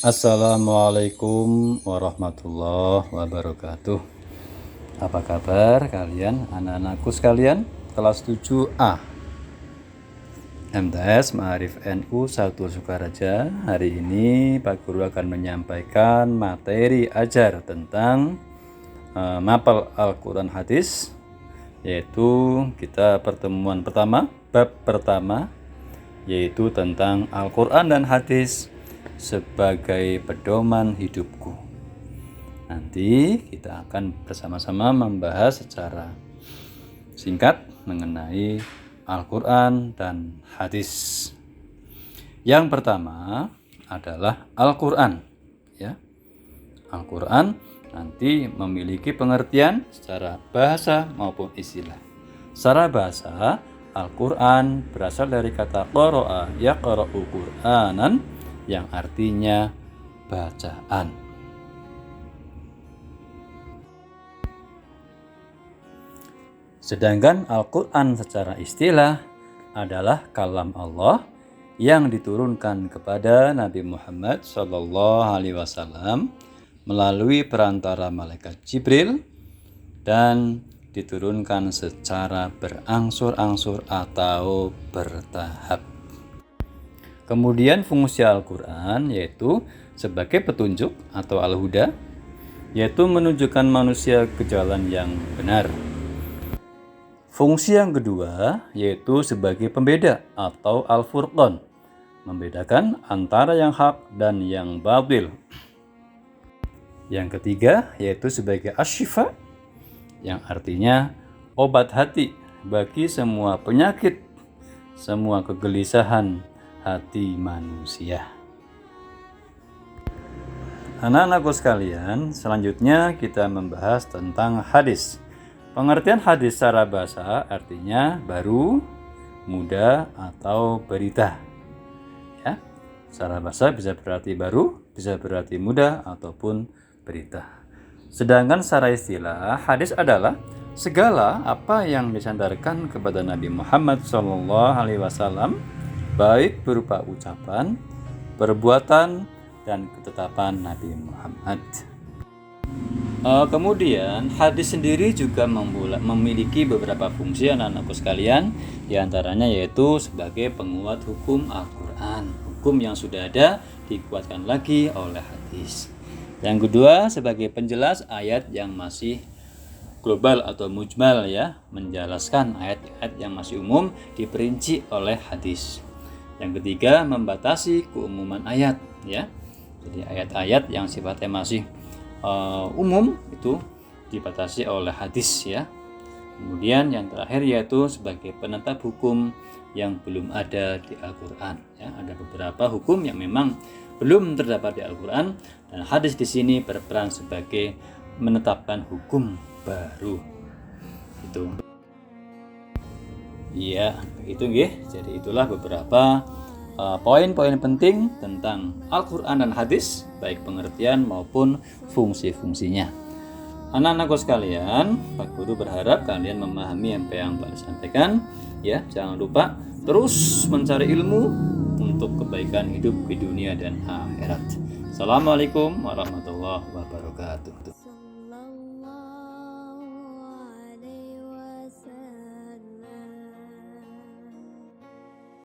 Assalamualaikum warahmatullahi wabarakatuh. Apa kabar kalian, anak-anakku sekalian? Kelas 7A MTS Ma'arif NU 1 Sukaraja. Hari ini Pak Guru akan menyampaikan materi ajar tentang mapel Al-Quran Hadis, yaitu kita pertemuan pertama, bab pertama, yaitu tentang Al-Quran dan Hadis sebagai pedoman hidupku. Nanti kita akan bersama-sama membahas secara singkat mengenai Al-Quran dan hadis. Yang pertama adalah Al-Quran, ya. Al-Quran nanti memiliki pengertian secara bahasa maupun istilah. Secara bahasa, Al-Quran berasal dari kata qara'a yaqra'u Qur'anan, yang artinya bacaan. Sedangkan Al-Quran secara istilah adalah kalam Allah yang diturunkan kepada Nabi Muhammad SAW melalui perantara malaikat Jibril dan diturunkan secara berangsur-angsur atau bertahap. Kemudian fungsi Al-Quran yaitu sebagai petunjuk atau al-huda, yaitu menunjukkan manusia ke jalan yang benar. Fungsi yang kedua yaitu sebagai pembeda atau al-furqan, membedakan antara yang hak dan yang batil. Yang ketiga yaitu sebagai asyifa, yang artinya obat hati bagi semua penyakit, semua kegelisahan hati manusia. Anak-anakku sekalian, selanjutnya kita membahas tentang hadis. Pengertian hadis secara bahasa artinya baru, muda, atau berita. Ya, secara bahasa bisa berarti baru, bisa berarti muda, ataupun berita. Sedangkan secara istilah, hadis adalah segala apa yang disandarkan kepada Nabi Muhammad SAW, baik berupa ucapan, perbuatan, dan ketetapan Nabi Muhammad. Kemudian hadis sendiri juga memiliki beberapa fungsi anak-anakku sekalian. Di antaranya yaitu sebagai penguat hukum Al-Quran. Hukum yang sudah ada dikuatkan lagi oleh hadis. Yang kedua sebagai penjelas ayat yang masih global atau mujmal, ya, menjelaskan ayat-ayat yang masih umum diperinci oleh hadis. Yang ketiga membatasi keumuman ayat, ya. Jadi ayat-ayat yang sifatnya masih umum itu dibatasi oleh hadis, ya. Kemudian yang terakhir yaitu sebagai penetap hukum yang belum ada di Al-Quran, ya. Ada beberapa hukum yang memang belum terdapat di Al-Quran dan hadis di sini berperan sebagai menetapkan hukum baru. Itu. Iya, itu nggih. Jadi itulah beberapa poin-poin penting tentang Al-Quran dan hadis, baik pengertian maupun fungsi-fungsinya. Anak-anakku sekalian, Pak Guru berharap kalian memahami apa yang telah disampaikan. Ya, jangan lupa terus mencari ilmu untuk kebaikan hidup di dunia dan akhirat. Assalamualaikum warahmatullahi wabarakatuh.